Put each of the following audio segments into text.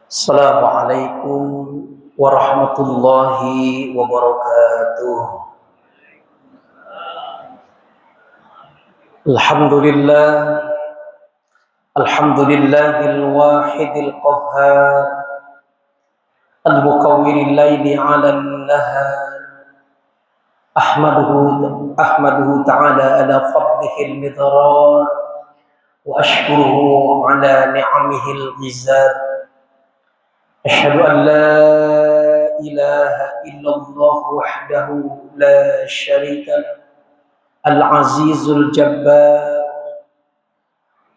Assalamualaikum warahmatullahi wabarakatuh. Alhamdulillah, alhamdulillahil wahidil qahhar, al-mukawwiril laili 'alan nahar. Ahmaduhu ta'ala ala fadlihil midrar wa ashkuruhu ala ni'amihil ghizar. أشهد أن لا إله إلا الله وحده لا شريك له العزيز الجبار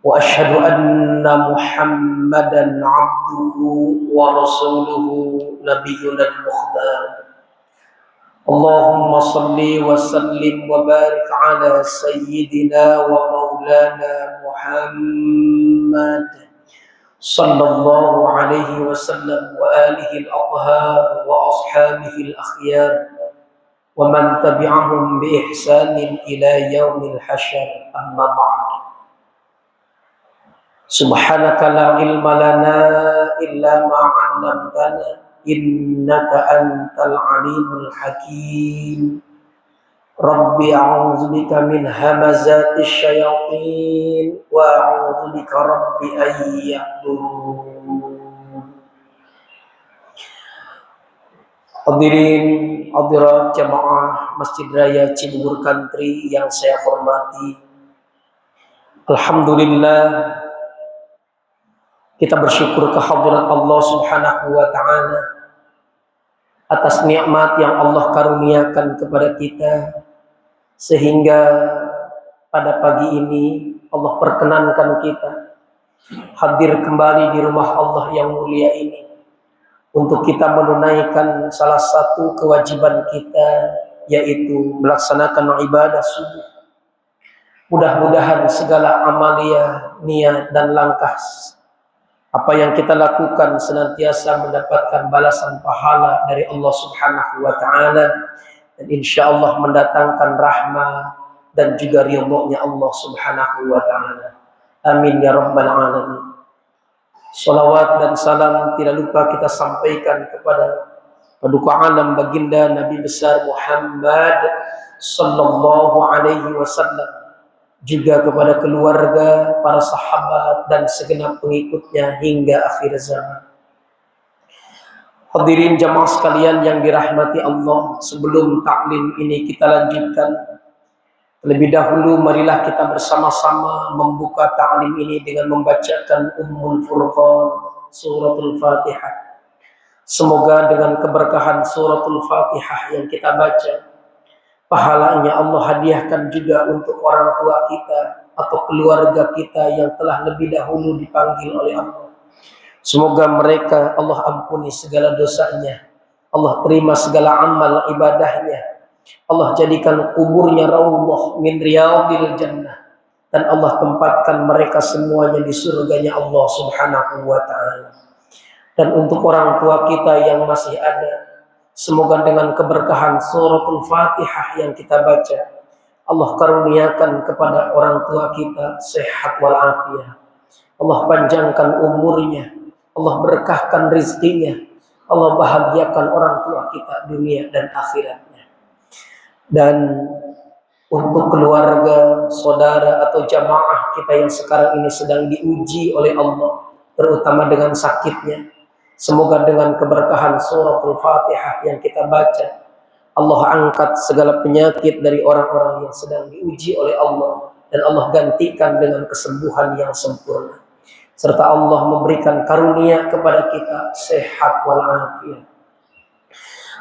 وأشهد أن محمدا عبده ورسوله نبينا المختار اللهم صل وسلم وبارك على سيدنا ومولانا محمد صلى الله عليه وسلم وآله الأطهار وأصحابه الأخيار ومن تبعهم بإحسان إلى يوم الحشر أما بعد سبحانك لا علم لنا إلا ما علمتنا إنك أنت العليم الحكيم Rabbi a'udzubika min hamazatis syayatin wa a'udzubika rabbi an yahdurun. Hadirin hadirat jamaah Masjid Raya Cibubur Country yang saya hormati. Alhamdulillah kita bersyukur kehadirat Allah Subhanahu wa taala atas nikmat yang Allah karuniakan kepada kita, sehingga pada pagi ini Allah perkenankan kita hadir kembali di rumah Allah yang mulia ini untuk kita menunaikan salah satu kewajiban kita, yaitu melaksanakan ibadah subuh. Mudah-mudahan segala amalia, niat dan langkah apa yang kita lakukan senantiasa mendapatkan balasan pahala dari Allah Subhanahu wa taala, dan insyaallah mendatangkan rahmat dan juga ridhonya Allah Subhanahu wa taala. Amin ya rabbal alamin. Salawat dan salam tidak lupa kita sampaikan kepada paduka alam baginda Nabi besar Muhammad sallallahu alaihi wasallam, juga kepada keluarga, para sahabat dan segenap pengikutnya hingga akhir zaman. Hadirin jamaah sekalian yang dirahmati Allah, sebelum taklim ini kita lanjutkan, terlebih dahulu marilah kita bersama-sama membuka taklim ini dengan membacakan Ummul Furqan, suratul Fatihah. Semoga dengan keberkahan suratul Fatihah yang kita baca, pahalanya Allah hadiahkan juga untuk orang tua kita atau keluarga kita yang telah lebih dahulu dipanggil oleh Allah. Semoga mereka Allah ampuni segala dosanya, Allah terima segala amal ibadahnya, Allah jadikan kuburnya raudhah min riyadil jannah, dan Allah tempatkan mereka semuanya di surganya Allah Subhanahu wa taala. Dan untuk orang tua kita yang masih ada, semoga dengan keberkahan suratul Fatihah yang kita baca, Allah karuniakan kepada orang tua kita sehat walafiat, Allah panjangkan umurnya, Allah berkahkan rizkinya, Allah bahagiakan orang tua kita dunia dan akhiratnya. Dan untuk keluarga, saudara atau jamaah kita yang sekarang ini sedang diuji oleh Allah, terutama dengan sakitnya, semoga dengan keberkahan suratul Fatihah yang kita baca, Allah angkat segala penyakit dari orang-orang yang sedang diuji oleh Allah, dan Allah gantikan dengan kesembuhan yang sempurna, serta Allah memberikan karunia kepada kita sehat walafiat.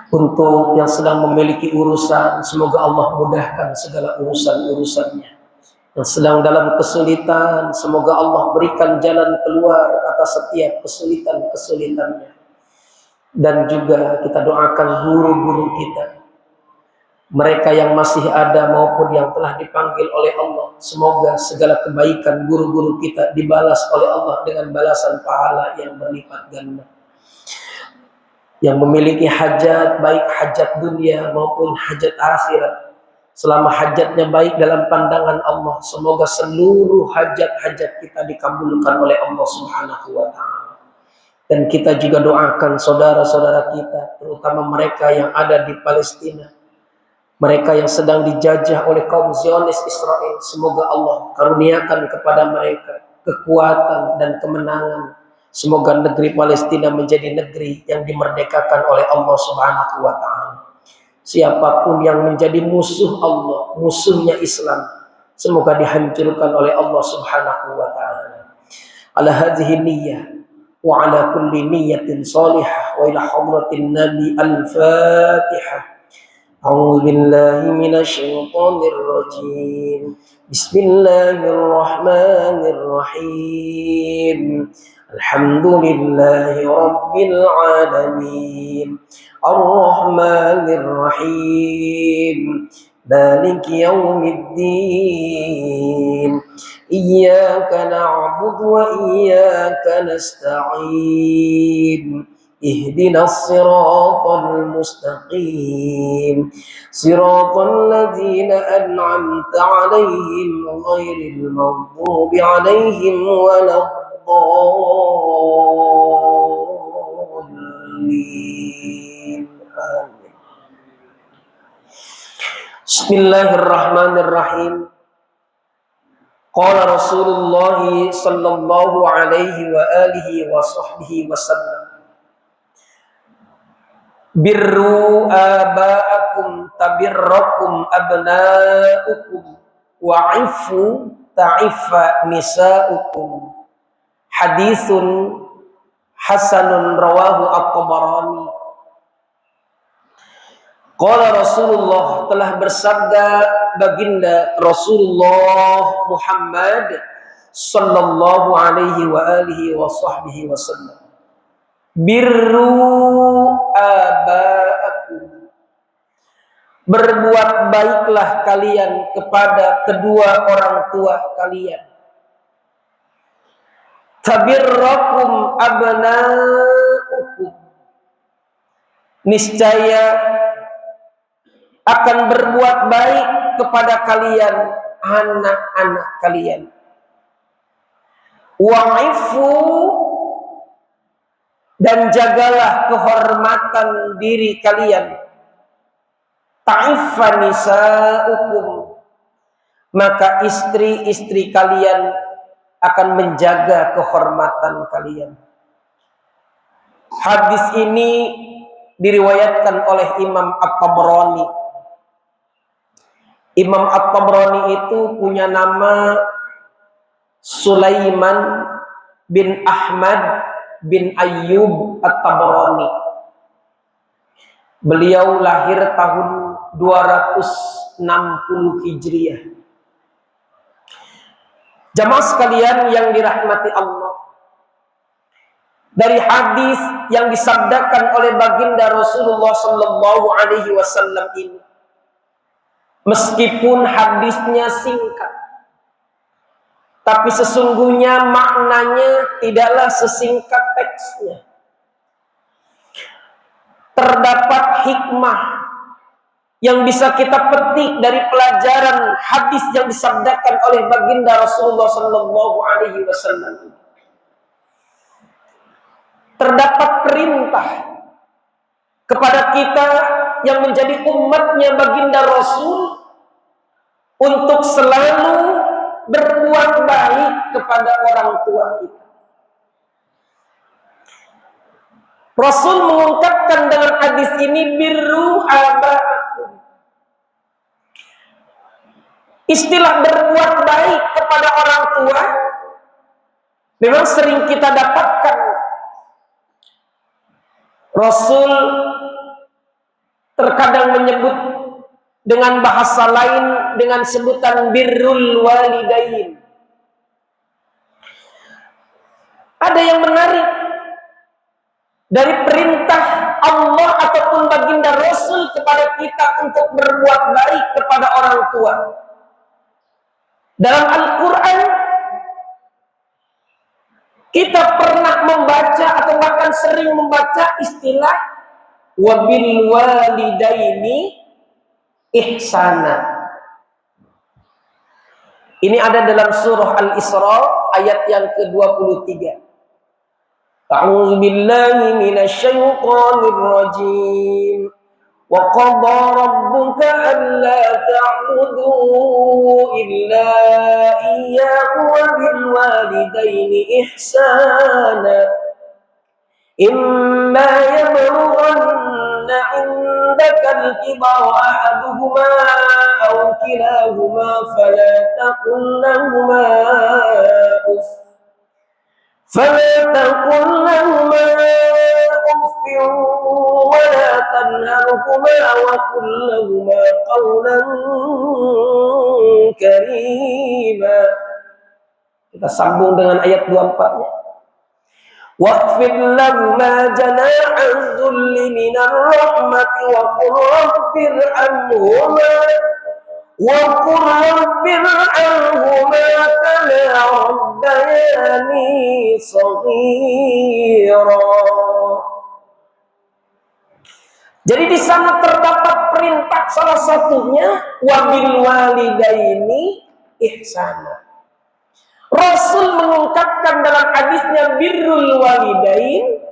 Untuk yang sedang memiliki urusan, semoga Allah mudahkan segala urusan-urusannya. Yang sedang dalam kesulitan, semoga Allah berikan jalan keluar atas setiap kesulitan-kesulitannya. Dan juga kita doakan guru-guru kita, mereka yang masih ada maupun yang telah dipanggil oleh Allah, semoga segala kebaikan guru-guru kita dibalas oleh Allah dengan balasan pahala yang berlipat ganda. Yang memiliki hajat, baik hajat dunia maupun hajat akhirat, selama hajatnya baik dalam pandangan Allah. Semoga seluruh hajat-hajat kita dikabulkan oleh Allah Subhanahu wa taala. Dan kita juga doakan saudara-saudara kita, terutama mereka yang ada di Palestina, mereka yang sedang dijajah oleh kaum Zionis Israel. Semoga Allah karuniakan kepada mereka kekuatan dan kemenangan. Semoga negeri Palestina menjadi negeri yang dimerdekakan oleh Allah Subhanahu wa taala. Siapapun yang menjadi musuh Allah, musuhnya Islam, semoga dihancurkan oleh Allah Subhanahu wa taala. Ala hadhihi niyyah wa ala kulli niyyatin salihah wa ila hadratin nabi al-fatihah. A'udzu billahi minasy syaithanir rajim. Bismillahirrahmanirrahim. Alhamdulillahi rabbil alamin. Ar-Rahmanir-Rahim. Maliki yaumiddin. Iyyaka na'budu wa iyyaka nasta'in. Ihdinas siratal mustaqim. Siratal ladzina an'amta 'alaihim ghairil maghdubi 'alaihim waladdallin. Amin. Bismillahirrahmanirrahim. Qala Rasulullah sallallahu alaihi wa alihi wa sahbihi wasallam. Birru aba'akum tabirrakum abna'ukum wa'ifu ta'iffa nisa'ukum. Hadithun hasanun rawahu at-Tabarani. Qala Rasulullah, telah bersabda baginda Rasulullah Muhammad sallallahu alaihi wa alihi wa sahbihi wasallam. Birru aba'akum. Berbuat baiklah kalian kepada kedua orang tua kalian. Tabirrakum abna'ukum. Niscaya akan berbuat baik kepada kalian anak-anak kalian. Wa'ifu, dan jagalah kehormatan diri kalian. Ta'iffa nisa'ukum, maka istri-istri kalian akan menjaga kehormatan kalian. Hadis ini diriwayatkan oleh Imam At-Tabrani. Imam At-Tabrani itu punya nama Sulaiman bin Ahmad bin Ayyub At-Tabrani. Beliau lahir tahun 260 Hijriah. Jamaah sekalian yang dirahmati Allah, dari hadis yang disabdakan oleh baginda Rasulullah sallallahu alaihi wasallam ini, meskipun hadisnya singkat, tapi sesungguhnya maknanya tidaklah sesingkat teksnya. Terdapat hikmah yang bisa kita petik dari pelajaran hadis yang disabdakan oleh baginda Rasulullah sallallahu alaihi wasallam. Terdapat perintah kepada kita yang menjadi umatnya baginda Rasul untuk selalu berbuat baik kepada orang tua kita. Rasul mengungkapkan dengan hadis ini, birru aba'akum. Istilah berbuat baik kepada orang tua memang sering kita dapatkan. Rasul terkadang menyebut dengan bahasa lain dengan sebutan birrul walidain. Ada yang menarik dari perintah Allah ataupun baginda Rasul kepada kita untuk berbuat baik kepada orang tua. Dalam Al-Quran kita pernah membaca atau bahkan sering membaca istilah wabil walidaini ihsana. Ini ada dalam surah Al-Isra ayat yang ke-23. A'udzu billahi minasy syaithanir rajim. Wa qadha rabbuka alla ta'budu illa iyyahu wa bil walidayni ihsana. Imma yablughanna 'indaka al-kibara ahaduhuma aw kilahuma fala taqul lahumā uff wa la tanharhumā wa qul lahumā qawlan karīmā. Kita sambung dengan ayat 24-nya. Waqfid lahumā janāḥa dzulli minar rahmati wa qur rabbirhamhumā kama rabbayani shaghīrā. Jadi di sana terdapat perintah salah satunya wabil walidaini ihsana. Rasul mengungkapkan dalam hadisnya birrul walidain,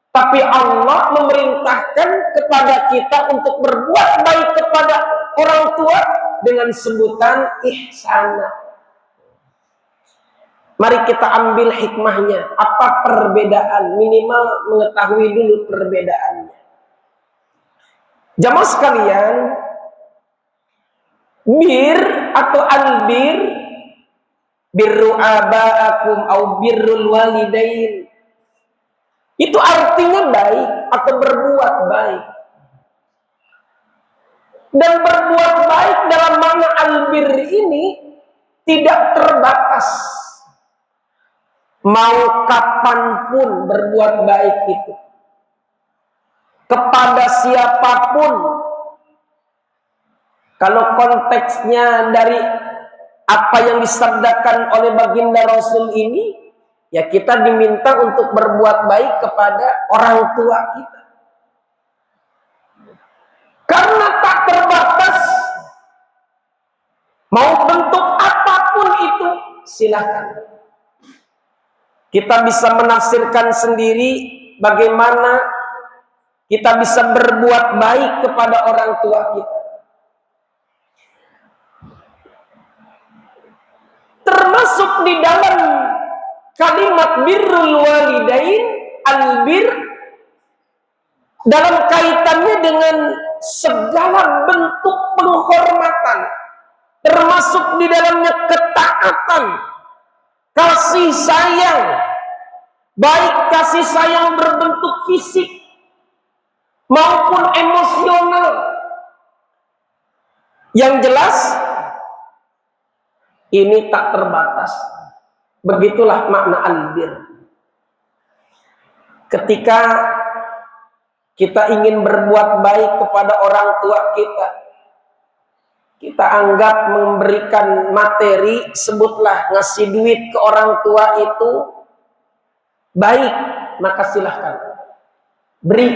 tapi Allah memerintahkan kepada kita untuk berbuat baik kepada orang tua dengan sebutan ihsana. Mari kita ambil hikmahnya. Apa perbedaan? Minimal mengetahui dulu perbedaannya. Jamaah sekalian, bir atau albir, birru aba'akum au birrul walidain, itu artinya baik atau berbuat baik. Dan berbuat baik dalam makna albir ini tidak terbatas. Mau kapanpun berbuat baik itu, kepada siapapun. Kalau konteksnya dari apa yang disabdakan oleh baginda Rasul ini, ya kita diminta untuk berbuat baik kepada orang tua kita. Karena tak terbatas, mau bentuk apapun itu silakan. Kita bisa menafsirkan sendiri bagaimana kita bisa berbuat baik kepada orang tua kita. Termasuk di dalam kalimat birrul walidain, albir, dalam kaitannya dengan segala bentuk penghormatan, termasuk di dalamnya ketaatan, kasih sayang, baik kasih sayang berbentuk fisik maupun emosional. Yang jelas ini tak terbatas. Begitulah makna albir. Ketika kita ingin berbuat baik kepada orang tua kita, kita anggap memberikan materi, sebutlah ngasih duit ke orang tua itu baik, maka silahkan beri,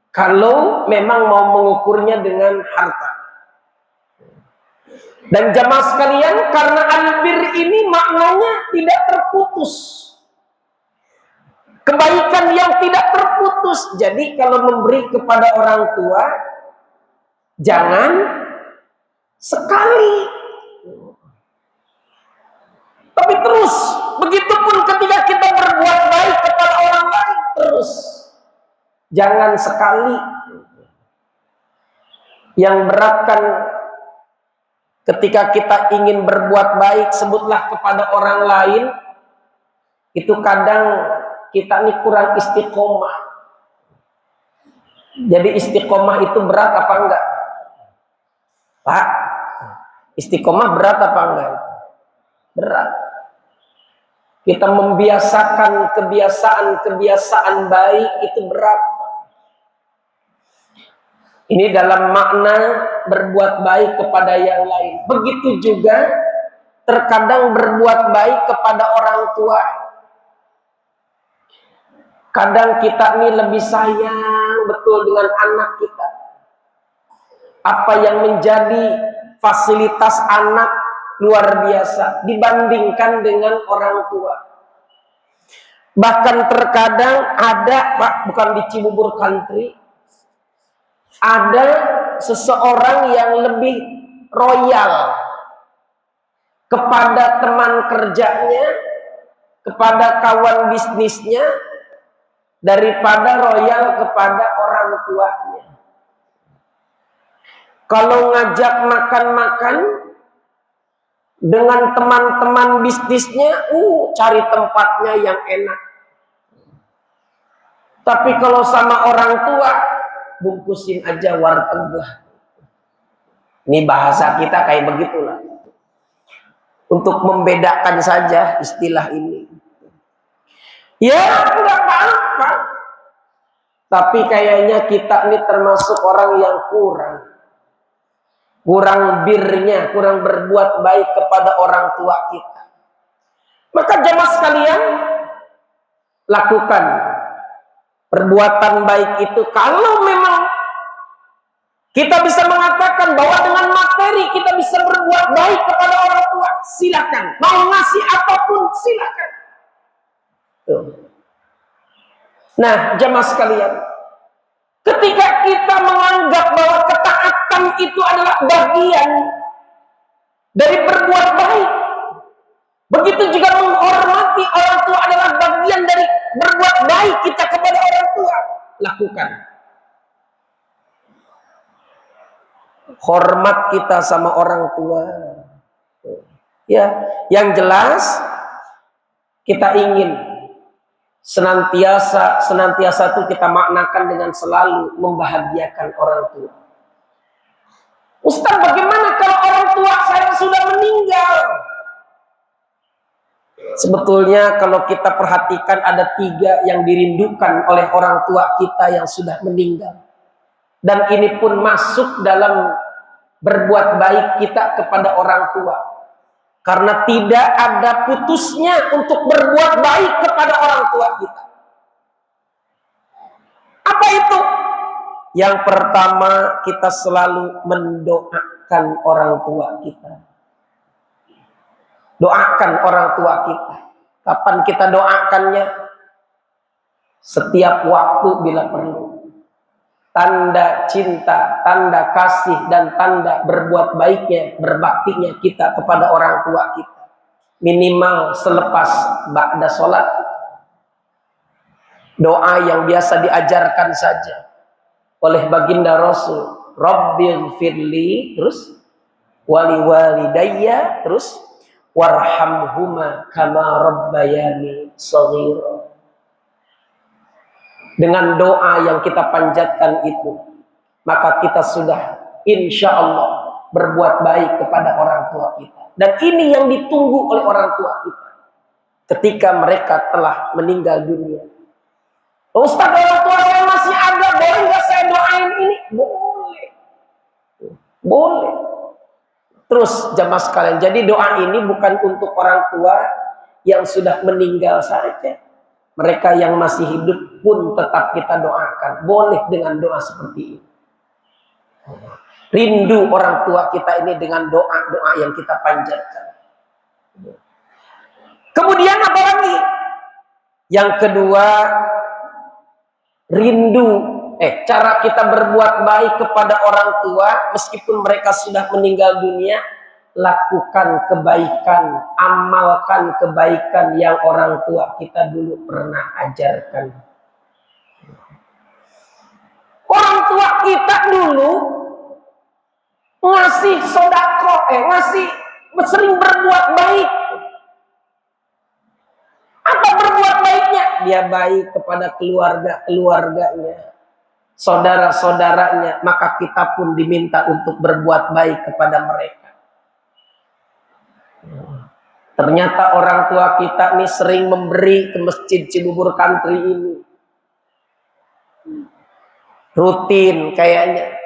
kalau memang mau mengukurnya dengan harta. Dan jamaah sekalian, karena albir ini maknanya tidak terputus, kebaikan yang tidak terputus. Jadi kalau memberi kepada orang tua, jangan sekali, tapi terus. Begitupun ketika kita berbuat baik kepada orang lain, terus, jangan sekali. Yang beratkan ketika kita ingin berbuat baik, sebutlah kepada orang lain, itu kadang kita ini kurang istiqomah. Jadi istiqomah itu berat apa enggak? Pak, istiqomah berat apa enggak? Berat. Kita membiasakan kebiasaan-kebiasaan baik itu berat. Ini dalam makna berbuat baik kepada yang lain. Begitu juga terkadang berbuat baik kepada orang tua. Kadang kita ini lebih sayang betul dengan anak kita. Apa yang menjadi fasilitas anak luar biasa dibandingkan dengan orang tua. Bahkan terkadang ada, Pak, bukan di Cibubur Country, ada seseorang yang lebih royal kepada teman kerjanya, kepada kawan bisnisnya, daripada royal kepada orang tuanya. Kalau ngajak makan-makan dengan teman-teman bisnisnya, cari tempatnya yang enak. Tapi kalau sama orang tua, bungkusin aja warteg. Ini bahasa kita kayak begitulah. Untuk membedakan saja istilah ini. Ya, enggak apa-apa. Tapi kayaknya kita ini termasuk orang yang kurang birnya, kurang berbuat baik kepada orang tua kita. Maka jemaah sekalian, lakukan perbuatan baik itu. Kalau memang kita bisa mengatakan bahwa dengan materi kita bisa berbuat baik kepada orang tua, silakan. Mau ngasih apapun, silakan. Tuh. Nah, jemaah sekalian, ketika kita menganggap bahwa ketaatan itu adalah bagian dari berbuat baik, begitu juga menghormati orang tua adalah bagian dari berbuat baik kita kepada orang tua. Lakukan. Hormat kita sama orang tua. Ya, yang jelas kita ingin senantiasa itu kita maknakan dengan selalu membahagiakan orang tua. Ustaz, bagaimana kalau orang tua saya sudah meninggal? Sebetulnya kalau kita perhatikan ada 3 yang dirindukan oleh orang tua kita yang sudah meninggal. Dan ini pun masuk dalam berbuat baik kita kepada orang tua. Karena tidak ada putusnya untuk berbuat baik kepada orang tua kita. Apa itu? Yang pertama, kita selalu mendoakan orang tua kita. Doakan orang tua kita. Kapan kita doakannya? Setiap waktu bila perlu. Tanda cinta, tanda kasih, dan tanda berbuat baiknya, berbaktinya kita kepada orang tua kita. Minimal selepas ba'da sholat. Doa yang biasa diajarkan saja oleh baginda Rasul. Rabbighfirli, terus wali walidayya, terus warhamhuma kama rabbayani shaghira. Dengan doa yang kita panjatkan itu, maka kita sudah insya Allah berbuat baik kepada orang tua kita. Dan ini yang ditunggu oleh orang tua kita ketika mereka telah meninggal dunia. Ustaz, orang tua saya masih ada, boleh nggak saya doain ini? Boleh. Boleh. Terus jamaah sekalian, jadi doa ini bukan untuk orang tua yang sudah meninggal saja. Mereka yang masih hidup pun tetap kita doakan. Boleh dengan doa seperti ini. Rindu orang tua kita ini dengan doa-doa yang kita panjatkan. Kemudian apa lagi? Yang kedua, cara kita berbuat baik kepada orang tua meskipun mereka sudah meninggal dunia. Lakukan kebaikan, amalkan kebaikan yang orang tua kita dulu pernah ajarkan. Orang tua kita dulu ngasih sedekah, sering berbuat baik. Apa berbuat baiknya? Dia baik kepada keluarganya, saudara-saudaranya, maka kita pun diminta untuk berbuat baik kepada mereka. Ternyata orang tua kita ini sering memberi ke masjid Cibubur Country ini. Rutin kayaknya.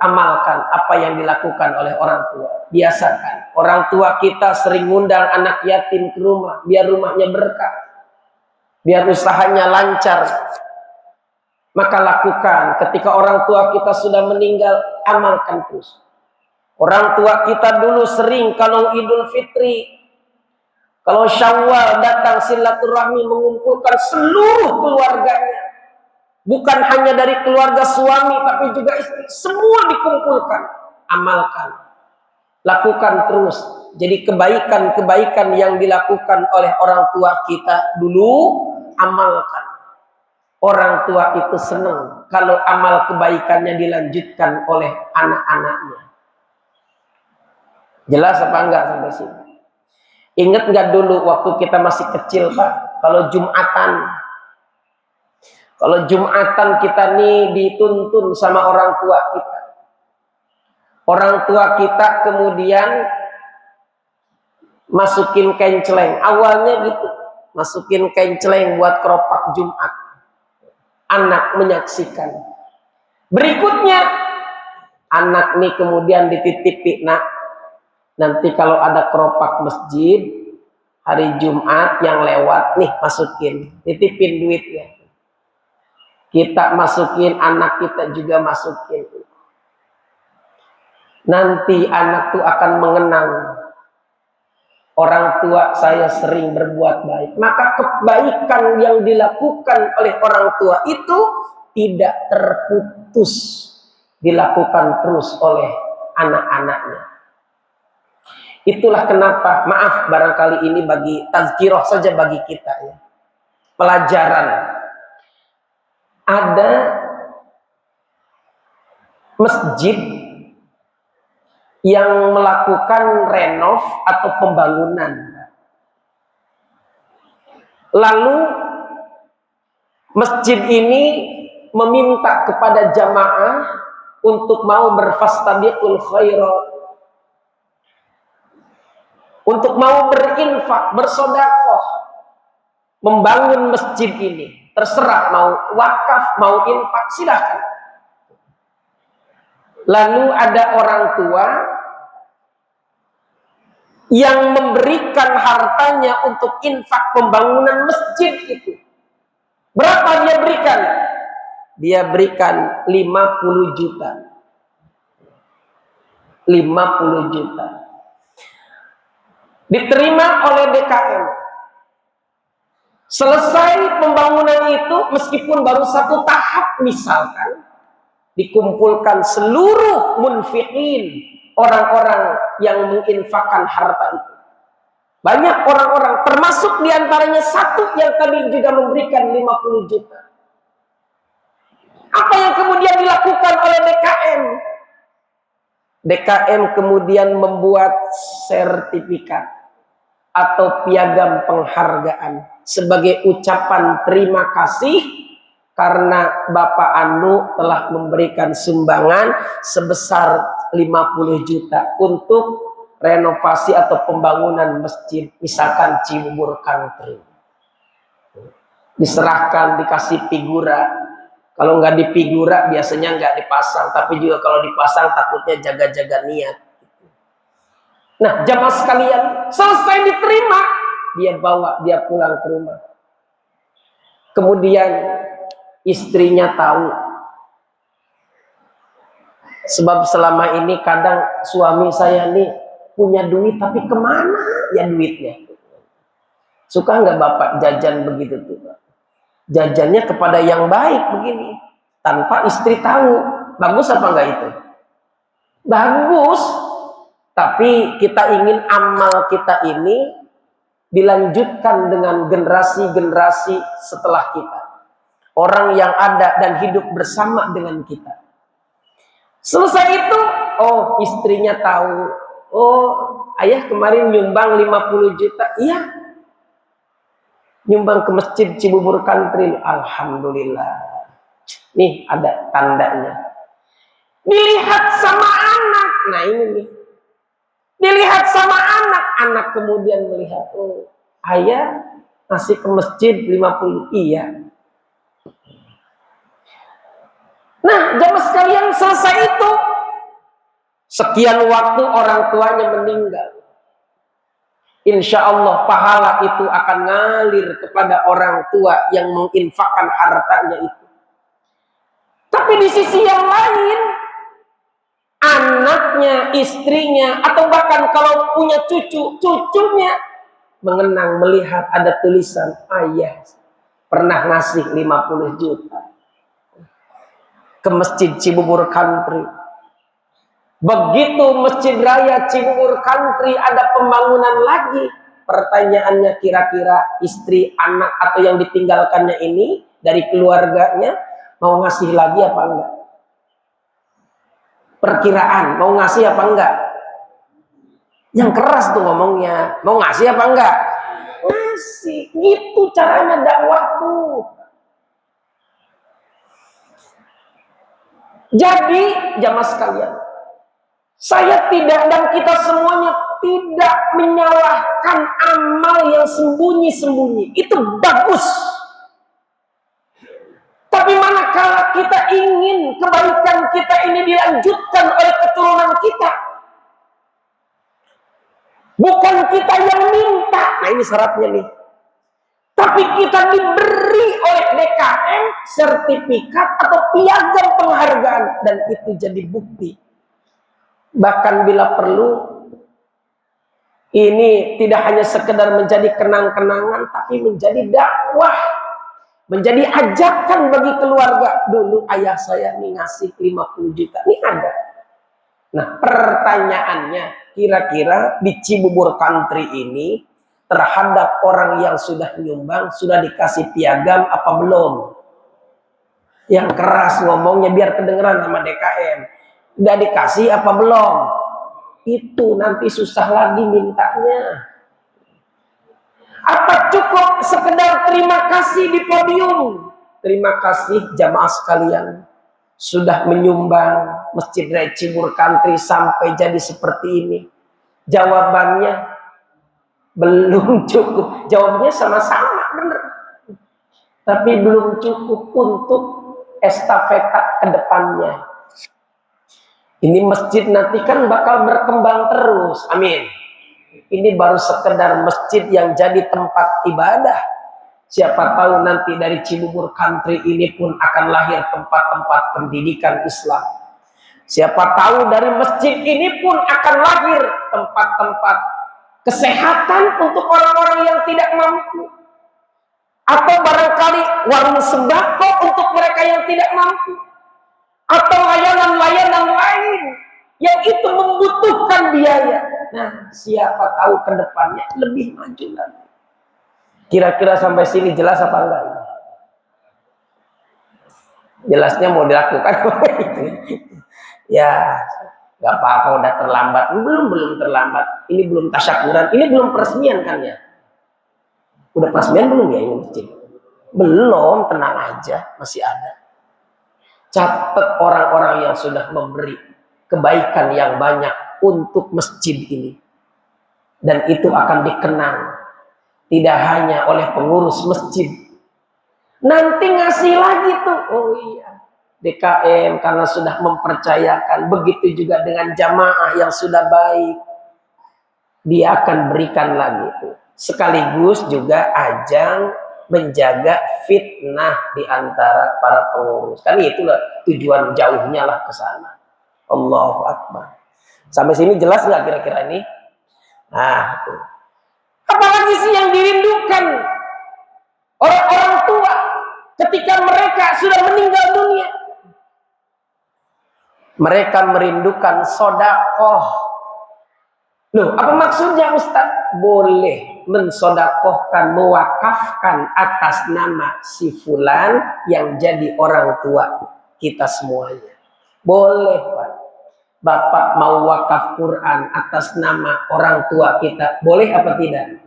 Amalkan apa yang dilakukan oleh orang tua. Biasakan. Orang tua kita sering ngundang anak yatim ke rumah. Biar rumahnya berkah. Biar usahanya lancar. Maka lakukan. Ketika orang tua kita sudah meninggal, amalkan terus. Orang tua kita dulu sering kalau Idul Fitri, kalau Syawal datang silaturahmi mengumpulkan seluruh keluarganya. Bukan hanya dari keluarga suami tapi juga istri, semua dikumpulkan. Amalkan, lakukan terus. Jadi kebaikan-kebaikan yang dilakukan oleh orang tua kita dulu, amalkan. Orang tua itu senang kalau amal kebaikannya dilanjutkan oleh anak-anaknya. Jelas apa enggak sampai sini? Ingat enggak dulu waktu kita masih kecil, Pak, kalau Jumatan kita nih dituntun sama orang tua kita. Orang tua kita kemudian masukin kenceleng. Awalnya gitu, masukin kenceleng buat keropak Jumat. Anak menyaksikan. Berikutnya, anak nih kemudian dititipi, nak, nanti kalau ada keropak masjid hari Jumat yang lewat nih masukin, titipin duitnya. Kita masukin, anak kita juga masukin. Nanti anak tuh akan mengenang orang tua saya sering berbuat baik. Maka kebaikan yang dilakukan oleh orang tua itu tidak terputus, dilakukan terus oleh anak-anaknya. Itulah kenapa, maaf barangkali ini bagi tazkirah saja bagi kita ya, pelajaran. Ada masjid yang melakukan renov atau pembangunan. Lalu masjid ini meminta kepada jamaah untuk mau berfastabiqul khairat, untuk mau berinfak, bersedekah, membangun masjid ini. Terserah mau wakaf, mau infak, silahkan. Lalu ada orang tua yang memberikan hartanya untuk infak pembangunan masjid itu. Berapa dia berikan? Dia berikan 50 juta. 50 juta. Diterima oleh DKM. Selesai pembangunan itu, meskipun baru satu tahap misalkan, dikumpulkan seluruh munfiqin, orang-orang yang menginfakkan harta itu. Banyak orang-orang, termasuk diantaranya satu yang tadi juga memberikan 50 juta. Apa yang kemudian dilakukan oleh DKM? DKM kemudian membuat sertifikat atau piagam penghargaan sebagai ucapan terima kasih karena Bapak Anu telah memberikan sumbangan sebesar 50 juta untuk renovasi atau pembangunan masjid misalkan Cibubur Country. Diserahkan, dikasih figura. Kalau nggak dipigura biasanya nggak dipasang, tapi juga kalau dipasang takutnya jaga-jaga niat. Nah, jamaah sekalian, selesai diterima, dia pulang ke rumah. Kemudian istrinya tahu. Sebab selama ini kadang suami saya nih punya duit, tapi kemana ya duitnya? Suka nggak Bapak jajan begitu tuh? Jajannya kepada yang baik begini, tanpa istri tahu. Bagus apa enggak itu? Bagus. Tapi kita ingin amal kita ini dilanjutkan dengan generasi-generasi setelah kita. Orang yang ada dan hidup bersama dengan kita. Selesai itu, oh istrinya tahu. Oh ayah kemarin nyumbang 50 juta. Iya. Nyumbang ke masjid Cibubur Country. Alhamdulillah. Nih ada tandanya. Dilihat sama anak. Nah ini nih. Dilihat sama anak, anak kemudian melihat, oh, ayah ngasih ke masjid 50, iya. Nah, jamaah sekalian, selesai itu, sekian waktu orang tuanya meninggal. Insya Allah pahala itu akan ngalir kepada orang tua yang menginfakkan hartanya itu. Tapi di sisi yang lain, anaknya, istrinya, atau bahkan kalau punya cucu, cucunya mengenang melihat ada tulisan ayah pernah ngasih 50 juta ke Masjid Cibubur Country. Begitu Masjid Raya Cibubur Country ada pembangunan lagi, pertanyaannya kira-kira istri, anak, atau yang ditinggalkannya ini dari keluarganya mau ngasih lagi apa enggak? Perkiraan mau ngasih apa enggak? Yang keras tuh ngomongnya, mau ngasih apa enggak? Ngasih. Gitu caranya dakwah tuh. Jadi jamaah sekalian, saya tidak dan kita semuanya tidak menyalahkan amal yang sembunyi-sembunyi. Itu bagus. Tapi manakala kita ingin kebaikan kita ini dilanjutkan oleh keturunan kita, bukan kita yang minta. Nah ini syaratnya nih. Tapi kita diberi oleh DKM sertifikat atau piagam penghargaan, dan itu jadi bukti. Bahkan bila perlu, ini tidak hanya sekedar menjadi kenang-kenangan, tapi menjadi dakwah, menjadi ajakan bagi keluarga. Dulu ayah saya nih ngasih 50 juta, ini ada. Nah pertanyaannya, kira-kira di Cibubur Country ini terhadap orang yang sudah menyumbang sudah dikasih piagam apa belum? Yang keras ngomongnya biar kedengeran sama DKM. Udah dikasih apa belum? Itu nanti susah lagi mintanya. Apa cukup sekedar terima kasih di podium? Terima kasih jamaah sekalian sudah menyumbang Masjid Raya Cibubur Country sampai jadi seperti ini. Jawabannya belum cukup. Jawabnya sama-sama benar. Tapi belum cukup untuk estafeta ke depannya. Ini masjid nanti kan bakal berkembang terus. Amin. Ini baru sekedar masjid yang jadi tempat ibadah. Siapa tahu nanti dari Cibubur Country ini pun akan lahir tempat-tempat pendidikan Islam. Siapa tahu dari masjid ini pun akan lahir tempat-tempat kesehatan untuk orang-orang yang tidak mampu. Atau barangkali warung sembako untuk mereka yang tidak mampu. Atau layanan-layanan lain yang itu membutuhkan biaya. Nah, siapa tahu ke depannya lebih maju lagi. Kira-kira sampai sini jelas apa enggak? Jelasnya mau dilakukan. Ya, nggak apa-apa udah terlambat. Belum terlambat. Ini belum tasyakuran. Ini belum peresmian kan ya? Udah peresmian belum ya ini masjid? Belum, tenang aja, masih ada. Catat orang-orang yang sudah memberi kebaikan yang banyak untuk masjid ini. Dan itu akan dikenang. Tidak hanya oleh pengurus masjid. Nanti ngasih lagi tuh. Oh iya. DKM karena sudah mempercayakan. Begitu juga dengan jamaah yang sudah baik. Dia akan berikan lagi tuh. Sekaligus juga ajang menjaga fitnah di antara para pengurus. Kan itulah tujuan jauhnya lah ke sana. Allahu Akbar. Sampai sini jelas nggak kira-kira ini? Nah, tuh. Apalagi sih yang dirindukan orang-orang tua ketika mereka sudah meninggal dunia? Mereka merindukan sodakoh. Loh, apa maksudnya Ustaz? Boleh mensodakohkan, mewakafkan atas nama si fulan yang jadi orang tua kita semuanya. Boleh, Pak. Bapak mau wakaf Quran atas nama orang tua kita, boleh apa tidak?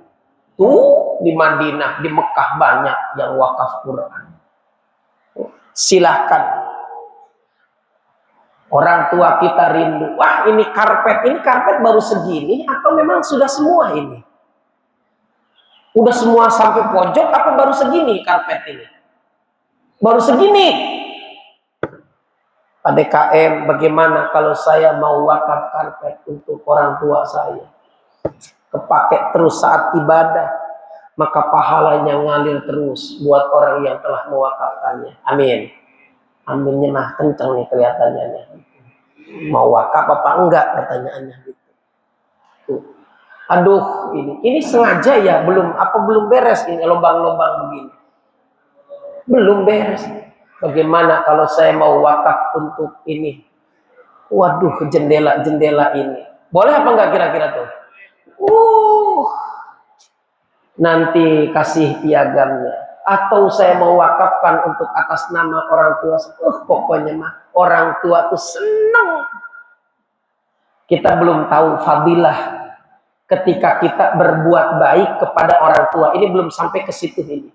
Tuh di Madinah, di Mekah banyak yang wakaf Quran. Silahkan. Orang tua kita rindu, wah ini karpet baru segini atau memang sudah semua ini? Udah semua sampai pojok apa baru segini karpet ini? Baru segini. Pak DKM, bagaimana kalau saya mau wakaf karpet untuk orang tua saya? Kepake terus saat ibadah, maka pahalanya ngalir terus buat orang yang telah mewakafkannya. Amin. Aminnya mah kencang nih kelihatannya nih. Mau wakaf apa enggak pertanyaannya gitu. Aduh, ini sengaja ya, belum beres ini lubang-lubang begini. Belum beres. Bagaimana kalau saya mau wakaf untuk ini? Waduh, jendela-jendela ini. Boleh apa enggak kira-kira tuh? Nanti kasih piagamnya. Atau saya mau wakafkan untuk atas nama orang tua. Pokoknya mah orang tua tuh senang. Kita belum tahu fadilah ketika kita berbuat baik kepada orang tua. Ini belum sampai ke situ ini.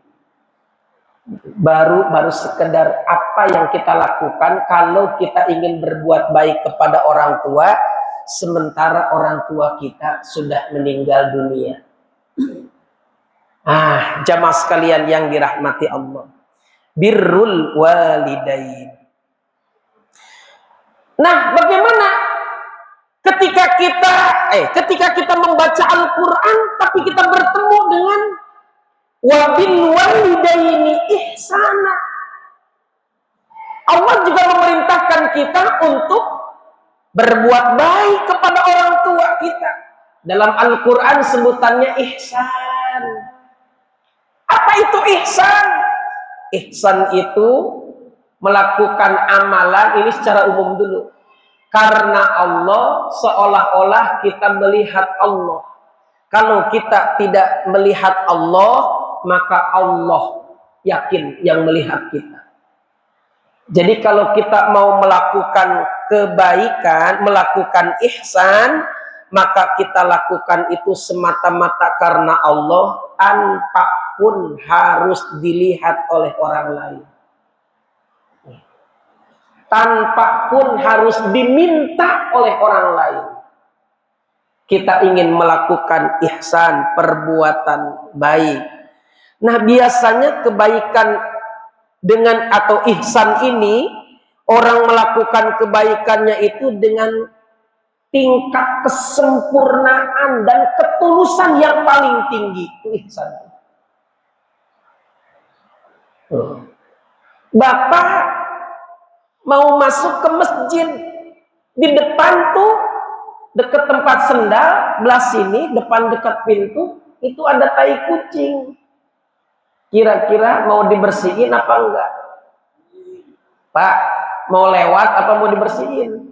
Baru sekedar apa yang kita lakukan kalau kita ingin berbuat baik kepada orang tua sementara orang tua kita sudah meninggal dunia. Jamaah sekalian yang dirahmati Allah, birrul walidain. Nah, bagaimana ketika kita membaca Al-Quran tapi kita bertemu dengan wabil walidaini ihsana. Allah juga memerintahkan kita untuk berbuat baik kepada orang tua kita. Dalam Al-Quran sebutannya ihsan. Apa itu ihsan? Ihsan itu melakukan amalan ini secara umum dulu. Karena Allah seolah-olah kita melihat Allah. Kalau kita tidak melihat Allah, maka Allah yakin yang melihat kita. Jadi kalau kita mau melakukan kebaikan, melakukan ihsan, maka kita lakukan itu semata-mata karena Allah, tanpa pun harus dilihat oleh orang lain. Tanpa pun harus diminta oleh orang lain. Kita ingin melakukan ihsan, perbuatan baik. Nah, biasanya kebaikan dengan atau ihsan ini, orang melakukan kebaikannya itu dengan tingkat kesempurnaan dan ketulusan yang paling tinggi. Itu ihsan. Bapak mau masuk ke masjid, di depan tuh dekat tempat sendal, belah sini depan dekat pintu itu ada tai kucing. Kira-kira mau dibersihin apa enggak? Pak, mau lewat apa mau dibersihin?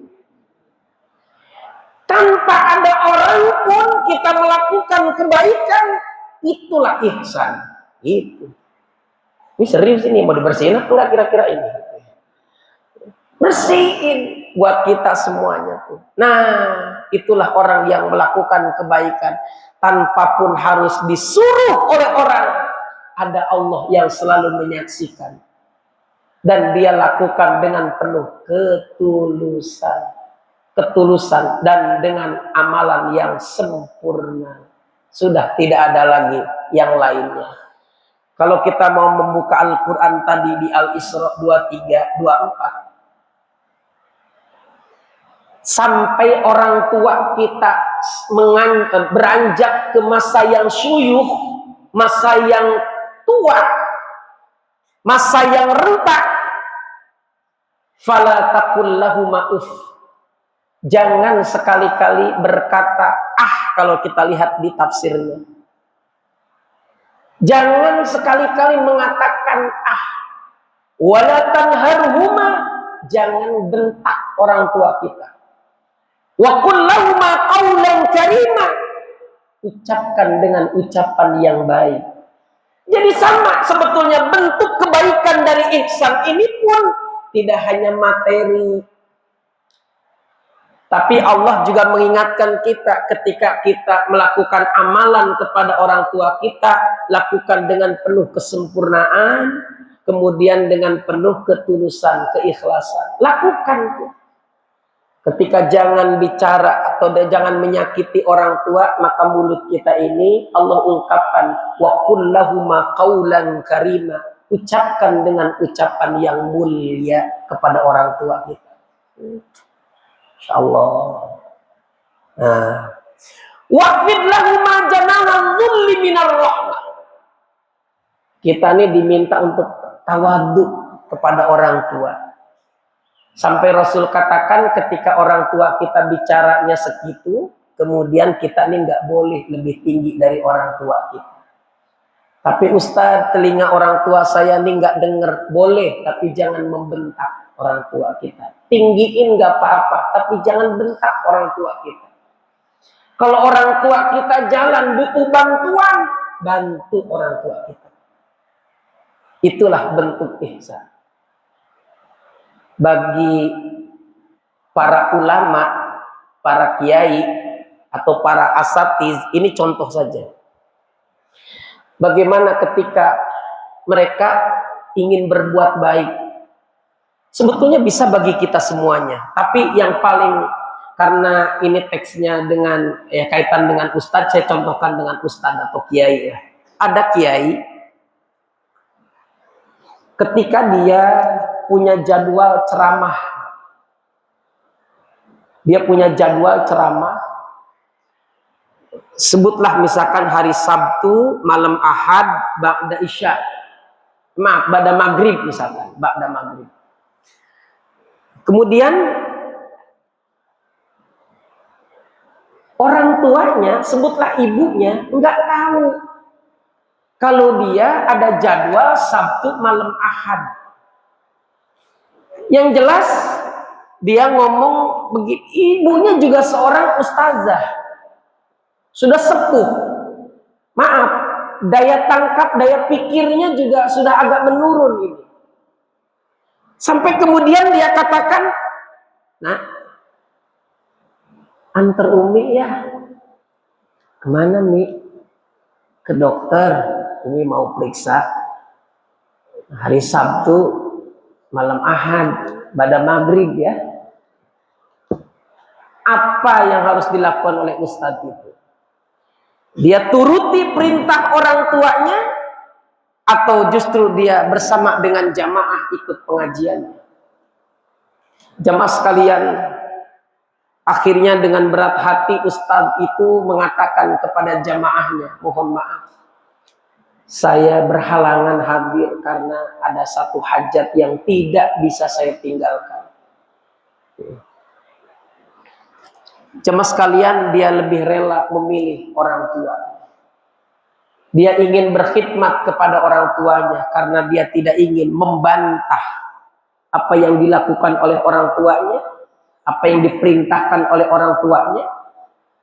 Tanpa ada orang pun kita melakukan kebaikan, itulah ihsan. Itu. Ini serius ini, mau dibersihin apa enggak kira-kira ini? Bersihin buat kita semuanya tuh. Nah, itulah orang yang melakukan kebaikan tanpa pun harus disuruh oleh orang. Ada Allah yang selalu menyaksikan dan dia lakukan dengan penuh ketulusan dan dengan amalan yang sempurna. Sudah tidak ada lagi yang lainnya. Kalau kita mau membuka Al-Quran tadi di Al-Isra 23, 24, sampai orang tua kita beranjak ke masa yang syuyuh, masa yang tua, masa yang renta, fala taqul lahum uff. Jangan sekali-kali berkata kalau kita lihat di tafsirnya. Jangan sekali-kali mengatakan wala tanharhuma, jangan bentak orang tua kita. Wa qul lahum qawlan karima, ucapkan dengan ucapan yang baik. Jadi sama sebetulnya bentuk kebaikan dari ihsan ini pun tidak hanya materi. Tapi Allah juga mengingatkan kita ketika kita melakukan amalan kepada orang tua kita, lakukan dengan penuh kesempurnaan, kemudian dengan penuh ketulusan, keikhlasan. Lakukan. Ketika jangan bicara atau jangan menyakiti orang tua, maka mulut kita ini Allah ungkapkan wa qul lahuma qawlan karima, ucapkan dengan ucapan yang mulia kepada orang tua kita. Insyaallah. Waqfid lahuma janaha dhulli minar rahmah. Kita ini diminta untuk tawadhu kepada orang tua. Sampai Rasul katakan ketika orang tua kita bicaranya segitu, kemudian kita ini nggak boleh lebih tinggi dari orang tua kita. Tapi Ustadz, telinga orang tua saya ini nggak denger. Boleh, tapi jangan membentak orang tua kita. Tinggiin nggak apa-apa, tapi jangan bentak orang tua kita. Kalau orang tua kita jalan butuh bantuan, bantu orang tua kita. Itulah bentuk ihsan. Bagi para ulama, para kiai, atau para asatiz, ini contoh saja. Bagaimana ketika mereka ingin berbuat baik. Sebetulnya bisa bagi kita semuanya. Tapi yang paling, karena ini teksnya dengan kaitan dengan ustadz, saya contohkan dengan ustadz atau kiai. Ada kiai, ketika dia punya jadwal ceramah, sebutlah misalkan hari Sabtu malam Ahad ba'da Isya, ba'da Maghrib misalkan, ba'da Maghrib. Kemudian orang tuanya, sebutlah ibunya, nggak tahu kalau dia ada jadwal Sabtu malam Ahad. Yang jelas dia ngomong begitu. Ibunya juga seorang ustazah, sudah sepuh. Maaf, daya tangkap, daya pikirnya juga sudah agak menurun ini. Sampai kemudian dia katakan, "Nah, antar Umi ya." "Kemana nih?" "Ke dokter, Umi mau periksa hari Sabtu malam Ahad pada Maghrib ya." Apa yang harus dilakukan oleh ustadz itu? Dia turuti perintah orang tuanya, atau justru dia bersama dengan jamaah ikut pengajian? Jamaah sekalian, akhirnya dengan berat hati ustadz itu mengatakan kepada jamaahnya, "Mohon maaf, saya berhalangan hadir karena ada satu hajat yang tidak bisa saya tinggalkan." Jemaah sekalian, dia lebih rela memilih orang tua. Dia ingin berkhidmat kepada orang tuanya karena dia tidak ingin membantah apa yang dilakukan oleh orang tuanya, apa yang diperintahkan oleh orang tuanya,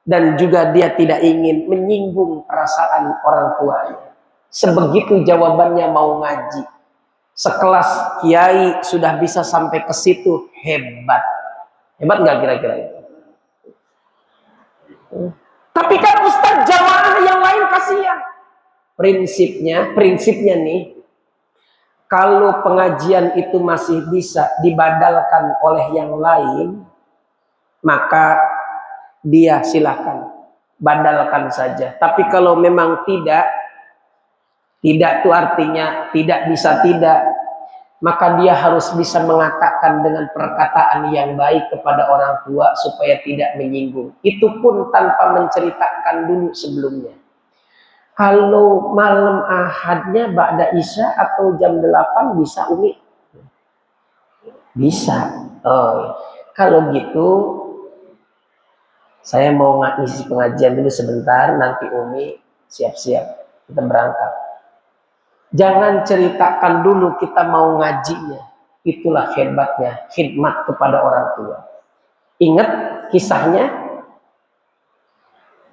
dan juga dia tidak ingin menyinggung perasaan orang tuanya. Sebegitu jawabannya mau ngaji. Sekelas kiai sudah bisa sampai ke situ, hebat. Hebat nggak kira-kira itu? Tapi kan ustadz, jamaah yang lain kasihan. Prinsipnya nih, kalau pengajian itu masih bisa dibadalkan oleh yang lain, maka dia silakan badalkan saja. Tapi kalau memang tidak itu artinya tidak bisa tidak, maka dia harus bisa mengatakan dengan perkataan yang baik kepada orang tua supaya tidak menyinggung. Itu pun tanpa menceritakan dulu sebelumnya. Kalau malam Ahadnya ba'da Isya atau jam 8 bisa Umi? Bisa. Oh, kalau gitu saya mau ngisi pengajian dulu sebentar, nanti Umi siap-siap kita berangkat. Jangan ceritakan dulu kita mau ngajinya. Itulah hebatnya khidmat kepada orang tua. Ingat kisahnya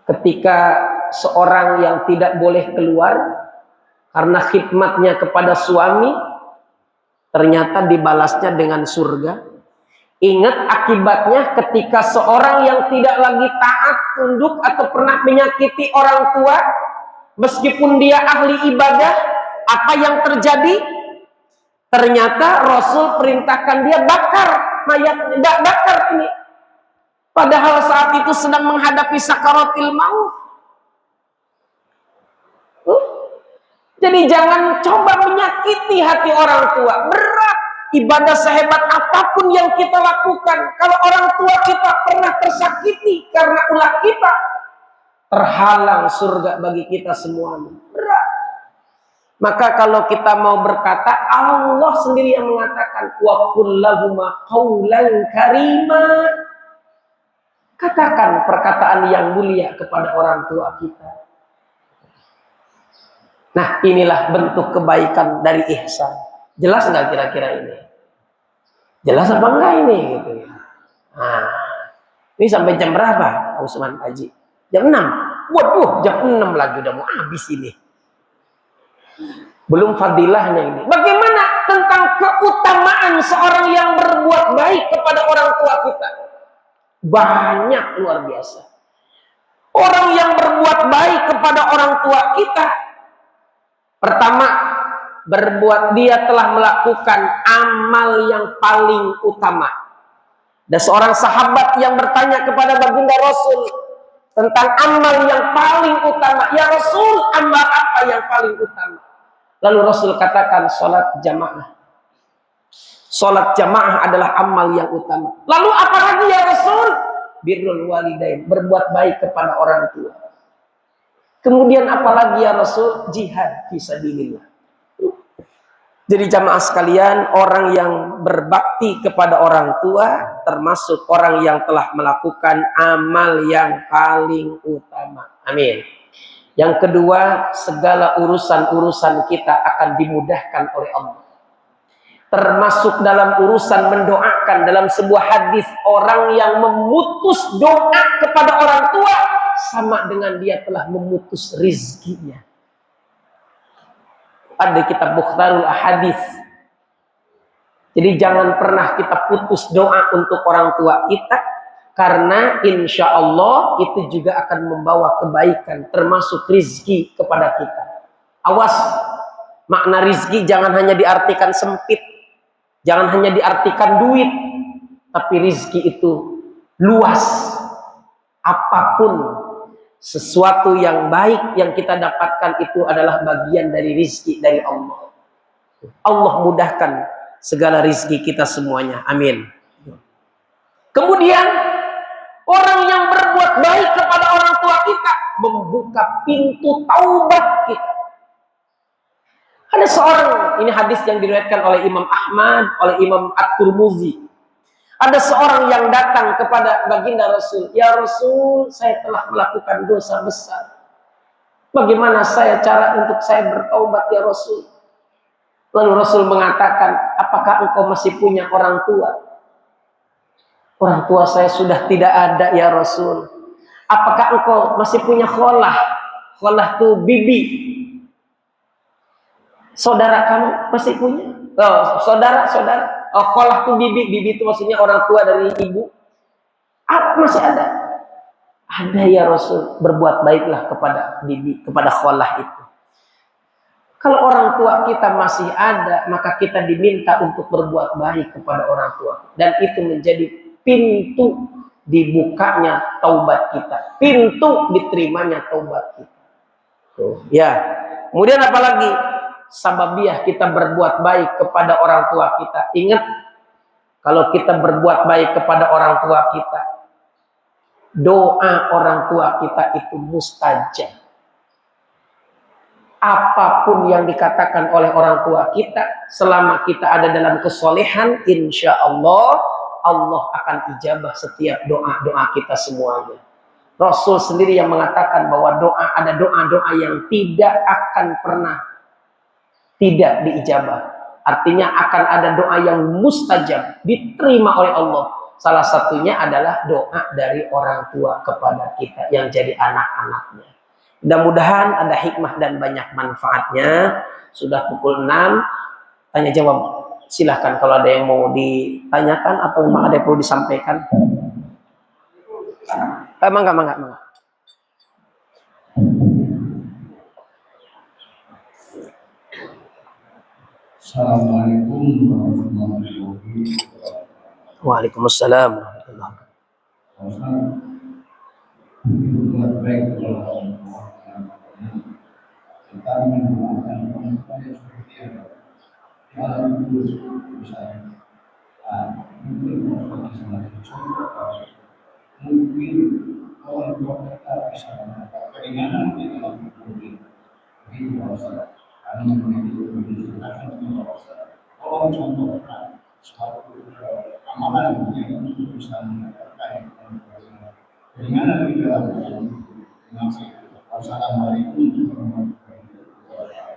ketika seorang yang tidak boleh keluar karena khidmatnya kepada suami, ternyata dibalasnya dengan surga. Ingat akibatnya ketika seorang yang tidak lagi taat, tunduk, atau pernah menyakiti orang tua, meskipun dia ahli ibadah, apa yang terjadi? Ternyata Rasul perintahkan dia bakar mayat, bakar ini. Padahal saat itu sedang menghadapi sakaratil maut. Jadi jangan coba menyakiti hati orang tua. Berat ibadah sehebat apapun yang kita lakukan, kalau orang tua kita pernah tersakiti karena ulah kita, terhalang surga bagi kita semuanya. Berat. Maka kalau kita mau berkata, Allah sendiri yang mengatakan, wa qul lahuma qaulan karima. Katakan perkataan yang mulia kepada orang tua kita. Nah, inilah bentuk kebaikan dari ihsan. Jelas nggak kira-kira ini? Jelas apa enggak ini gitu ya? Nah, ini sampai jam berapa, Usman Haji? Jam 6. Waduh, jam 6 lagi udah mau habis ini. Belum fadilahnya ini. Bagaimana tentang keutamaan seorang yang berbuat baik kepada orang tua kita? Banyak, luar biasa. Orang yang berbuat baik kepada orang tua kita, pertama, dia telah melakukan amal yang paling utama. Ada seorang sahabat yang bertanya kepada baginda Rasul tentang amal yang paling utama. Ya Rasul, amal apa yang paling utama? Lalu Rasul katakan sholat jamaah. Sholat jamaah adalah amal yang utama. Lalu apa lagi ya Rasul? Birrul walidain, berbuat baik kepada orang tua. Kemudian apa lagi ya Rasul? Jihad fisabilillah. Jadi jamaah sekalian, orang yang berbakti kepada orang tua termasuk orang yang telah melakukan amal yang paling utama. Amin. Yang kedua, segala urusan-urusan kita akan dimudahkan oleh Allah. Termasuk dalam urusan mendoakan. Dalam sebuah hadis, orang yang memutus doa kepada orang tua sama dengan dia telah memutus rizkinya. Ada kitab Bukhtarul Ahadits. Jadi jangan pernah kita putus doa untuk orang tua kita, karena insya Allah itu juga akan membawa kebaikan, termasuk rizki kepada kita. Awas, makna rizki jangan hanya diartikan sempit, jangan hanya diartikan duit, tapi rizki itu luas. Apapun sesuatu yang baik yang kita dapatkan itu adalah bagian dari rizki dari Allah. Allah mudahkan segala rizki kita semuanya. Amin. Kemudian orang yang berbuat baik kepada orang tua kita membuka pintu taubat kita. Ada seorang, ini hadis yang diriwayatkan oleh Imam Ahmad, oleh Imam At-Tirmidzi. Ada seorang yang datang kepada baginda Rasul, ya Rasul, saya telah melakukan dosa besar. Bagaimana cara untuk saya bertaubat ya Rasul? Lalu Rasul mengatakan, apakah engkau masih punya orang tua? Orang tua saya sudah tidak ada ya Rasul. Apakah engkau masih punya kholah? Kholah itu bibi. Saudara kamu masih punya? Oh, saudara. Oh, kholah itu bibi. Bibi itu maksudnya orang tua dari ibu. Apa masih ada? Ada ya Rasul. Berbuat baiklah kepada bibi, kepada kholah itu. Kalau orang tua kita masih ada, maka kita diminta untuk berbuat baik kepada orang tua. Dan itu menjadi pintu dibukanya taubat kita. Pintu diterimanya taubat kita. Tuh, ya. Kemudian apa lagi? Sababiah kita berbuat baik kepada orang tua kita. Ingat, kalau kita berbuat baik kepada orang tua kita, doa orang tua kita itu mustajab. Apapun yang dikatakan oleh orang tua kita, selama kita ada dalam kesolehan, insya Allah, Allah akan ijabah setiap doa-doa kita semuanya. Rasul sendiri yang mengatakan bahwa ada doa-doa yang tidak akan pernah tidak diijabah. Artinya akan ada doa yang mustajab, diterima oleh Allah. Salah satunya adalah doa dari orang tua kepada kita yang jadi anak-anaknya. Mudah-mudahan ada hikmah dan banyak manfaatnya. Sudah pukul 6, tanya jawab. Silahkan kalau ada yang mau ditanyakan atau memang ada yang perlu disampaikan. Mangga. Assalamualaikum warahmatullahi wabarakatuh. Waalaikumsalam warahmatullahi wabarakatuh. Berbuat baik kepada orang tua, kita menggunakan orang yang seperti ada dalam misalnya, mungkin sangat contoh, mungkin orang tua kita bisa mendapat keringanan di dalam hidup. Begitu Ustaz. Karena itu menceritakan bahwa orang contohkan suatu amalan yang bisa mendapatkan keringanan di dalam dengan Assalamualaikum.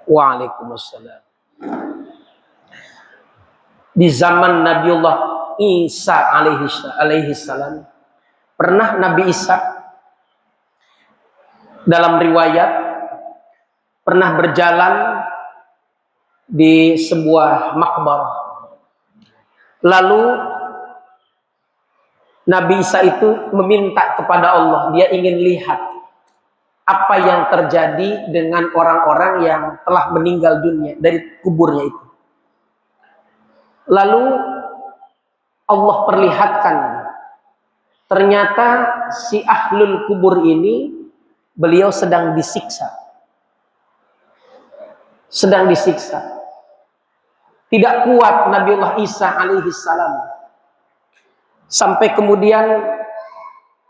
Waalaikumsalam. Di zaman Nabiullah Isa alaihi salam, pernah Nabi Isa dalam riwayat pernah berjalan di sebuah makbarah. Lalu Nabi Isa itu meminta kepada Allah, dia ingin lihat apa yang terjadi dengan orang-orang yang telah meninggal dunia dari kuburnya itu. Lalu Allah perlihatkan, ternyata si ahlul kubur ini beliau sedang disiksa. Sedang disiksa. Tidak kuat Nabiullah Isa alaihi salam. Sampai kemudian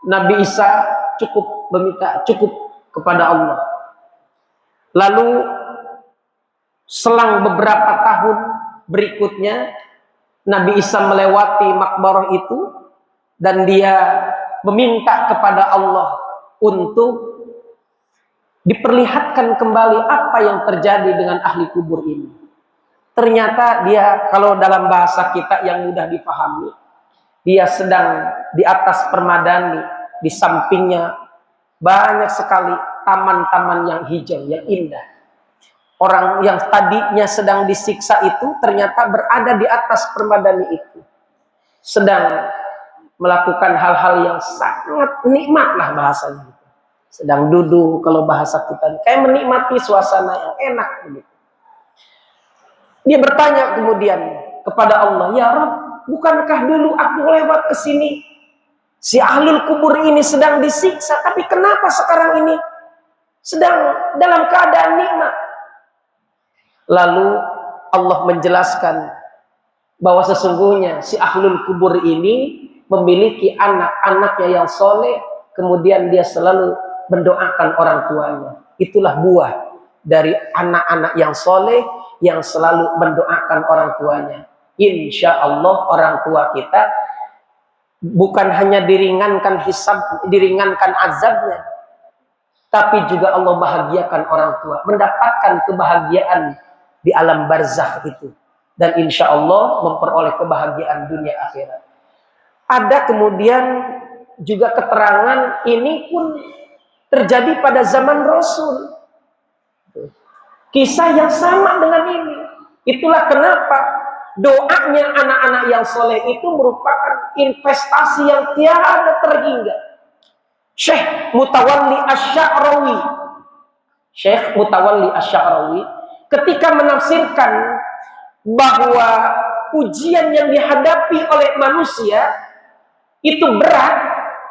Nabi Isa meminta kepada Allah. Lalu selang beberapa tahun berikutnya Nabi Isa melewati makbarah itu dan dia meminta kepada Allah untuk diperlihatkan kembali apa yang terjadi dengan ahli kubur ini. Ternyata dia, kalau dalam bahasa kita yang mudah dipahami, dia sedang di atas permadani, di sampingnya banyak sekali taman-taman yang hijau, yang indah. Orang yang tadinya sedang disiksa itu ternyata berada di atas permadani itu, sedang melakukan hal-hal yang sangat nikmat lah bahasanya. Sedang duduk, kalau bahasa kita kayak menikmati suasana yang enak begitu. Dia bertanya kemudian kepada Allah, ya Rabb, bukankah dulu aku lewat ke sini, si ahlul kubur ini sedang disiksa, tapi kenapa sekarang ini sedang dalam keadaan nikmat? Lalu Allah menjelaskan bahwa sesungguhnya si ahlul kubur ini memiliki anak-anaknya yang soleh, kemudian dia selalu mendoakan orang tuanya. Itulah buah dari anak-anak yang soleh yang selalu mendoakan orang tuanya. Insya Allah orang tua kita bukan hanya diringankan diringankan azabnya, tapi juga Allah bahagiakan orang tua, mendapatkan kebahagiaan di alam barzakh itu, dan insya Allah memperoleh kebahagiaan dunia akhirat. Ada kemudian juga keterangan ini pun terjadi pada zaman Rasul. Kisah yang sama dengan ini. Itulah kenapa doanya anak-anak yang soleh itu merupakan investasi yang tiada terhingga. Syekh Mutawalli Asy-Sya'rawi ketika menafsirkan bahwa ujian yang dihadapi oleh manusia itu berat,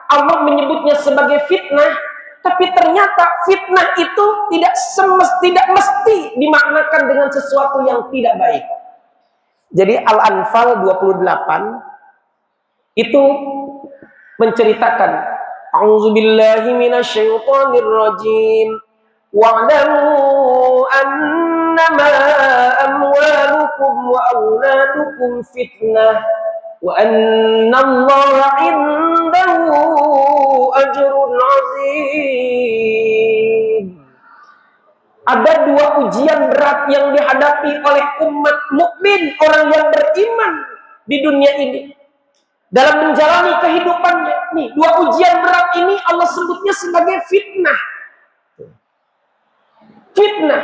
Allah menyebutnya sebagai fitnah, tapi ternyata fitnah itu tidak mesti dimaknakan dengan sesuatu yang tidak baik. Jadi Al-Anfal 28 itu menceritakan, A'udzubillahi minasyaitonirrajim. Wa'lamu annama amwalukum wa auladukum fitnah wa annallaha 'indahu ajrun 'azim. Ada dua ujian berat yang dihadapi oleh umat mukmin, orang yang beriman di dunia ini dalam menjalani kehidupannya. Nih, dua ujian berat ini Allah sebutnya sebagai fitnah. Fitnah.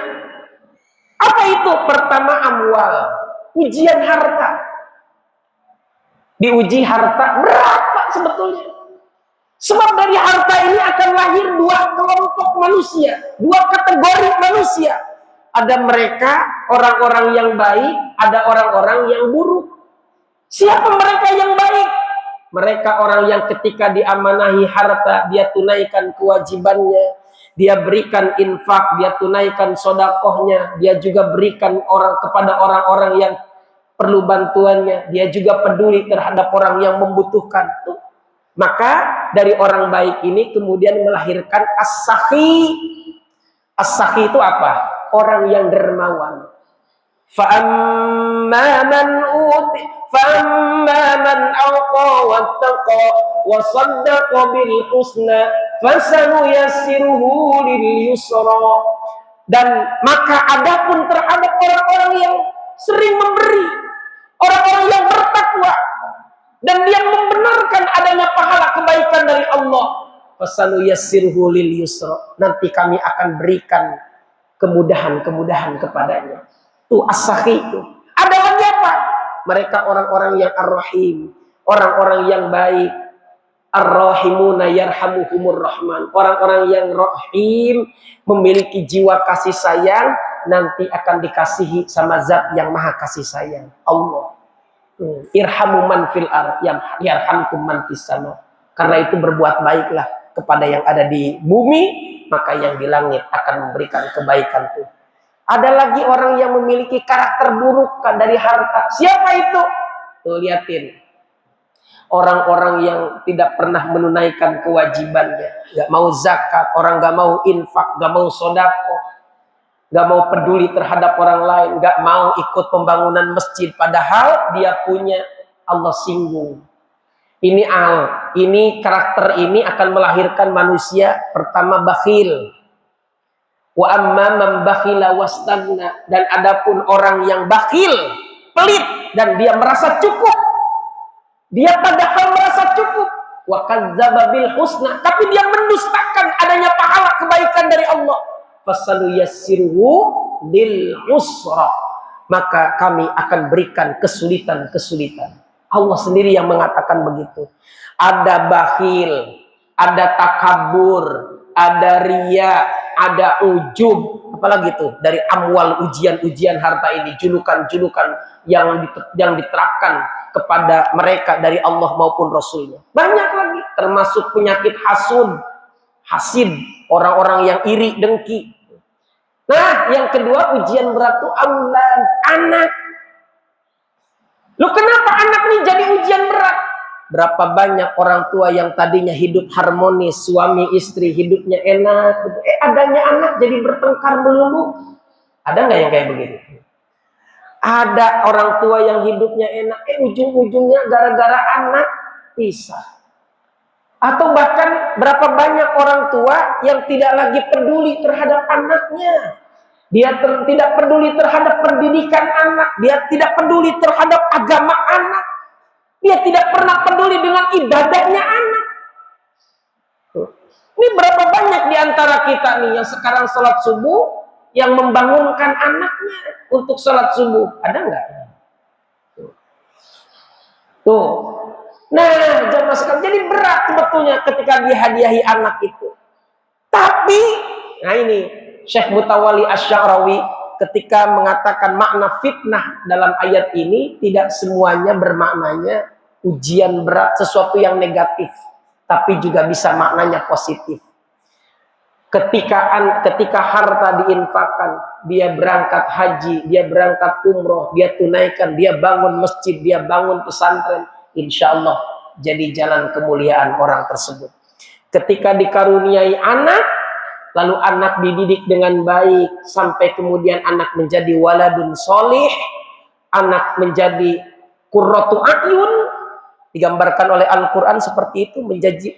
Apa itu? Pertama, amwal, ujian harta. Diuji harta berat Pak sebetulnya. Sebab dari harta ini akan lahir dua kelompok manusia, dua kategori manusia. Ada mereka orang-orang yang baik, ada orang-orang yang buruk. Siapa mereka yang baik? Mereka orang yang ketika diamanahi harta, dia tunaikan kewajibannya, dia berikan infak, dia tunaikan sodakohnya, dia juga berikan kepada orang-orang yang perlu bantuannya, dia juga peduli terhadap orang yang membutuhkan. Maka dari orang baik ini kemudian melahirkan as-sakhi. As-sakhi itu apa? orang yang dermawan. فَأَمَّا مَنْ أَعْطَى وَاتَّقَى وَصَدَّقَ بِالْحُسْنَى فَسَنُيَسِّرُهُ لِلْيُسْرَى. Dan maka adapun terhadap orang-orang yang sering memberi, orang-orang yang bertakwa, dan dia membenarkan adanya pahala kebaikan dari Allah, fasanuyassirhu lil yusra, nanti kami akan berikan kemudahan-kemudahan kepadanya. Itu as-sakhi itu. Ada lagi apa? Mereka orang-orang yang ar-rahim, orang-orang yang baik. Ar-rahimuna yarhamuhumur rahman. Orang-orang yang rahim, memiliki jiwa kasih sayang, nanti akan dikasihi sama zat yang maha kasih sayang, Allah. Irhamu man fil ar yarhamkum man fis sama. Karena itu berbuat baiklah kepada yang ada di bumi, maka yang di langit akan memberikan kebaikan itu. Ada lagi orang yang memiliki karakter buruk dari harta. Siapa itu? Tuh, liatin. Orang-orang yang tidak pernah menunaikan kewajibannya, nggak mau zakat, orang nggak mau infak, nggak mau sodako, nggak mau peduli terhadap orang lain, nggak mau ikut pembangunan masjid, padahal dia punya, Allah singgung. Ini karakter ini akan melahirkan manusia pertama bakhil. Wa amma man bakhila wastagna, dan adapun orang yang bakhil, pelit, dan dia merasa cukup. Dia padahal merasa cukup. Wa kadzdzaba bil husna, tapi dia mendustakan adanya pahala kebaikan dari Allah. Fasanuyassiruhu lil usra, maka kami akan berikan kesulitan-kesulitan. Allah sendiri yang mengatakan begitu. Ada bakhil, ada takabur, ada riya, ada ujub, apalagi itu dari amwal, ujian-ujian harta ini, julukan-julukan yang diterapkan kepada mereka dari Allah maupun Rasulnya. Banyak lagi, termasuk penyakit hasid, orang-orang yang iri, dengki. Nah, yang kedua ujian berat itu aulad, anak. Lu kenapa anak ini jadi ujian berat? Berapa banyak orang tua yang tadinya hidup harmonis, suami istri hidupnya enak, adanya anak jadi bertengkar melulu. Ada nggak yang kayak begitu? Ada orang tua yang hidupnya enak, ujung-ujungnya gara-gara anak pisah. Atau bahkan berapa banyak orang tua yang tidak lagi peduli terhadap anaknya. Dia tidak peduli terhadap pendidikan anak, dia tidak peduli terhadap agama anak. Dia tidak pernah peduli dengan ibadahnya anak. Ini berapa banyak di antara kita nih yang sekarang sholat subuh, yang membangunkan anaknya untuk sholat subuh. Ada nggak? Tuh. Nah, jamaah sekalian, jadi berat sebetulnya ketika dihadiahi anak itu. Tapi, nah ini, Syekh Mutawalli Asy-Sya'rawi ketika mengatakan makna fitnah dalam ayat ini, tidak semuanya bermaknanya ujian berat, sesuatu yang negatif, tapi juga bisa maknanya positif. Ketika harta diinfakkan, dia berangkat haji, dia berangkat umroh, dia tunaikan, dia bangun masjid, dia bangun pesantren, insya Allah jadi jalan kemuliaan orang tersebut. Ketika dikaruniai anak, lalu anak dididik dengan baik, sampai kemudian anak menjadi waladun solih, anak menjadi qurratu a'yun, digambarkan oleh Al-Quran seperti itu,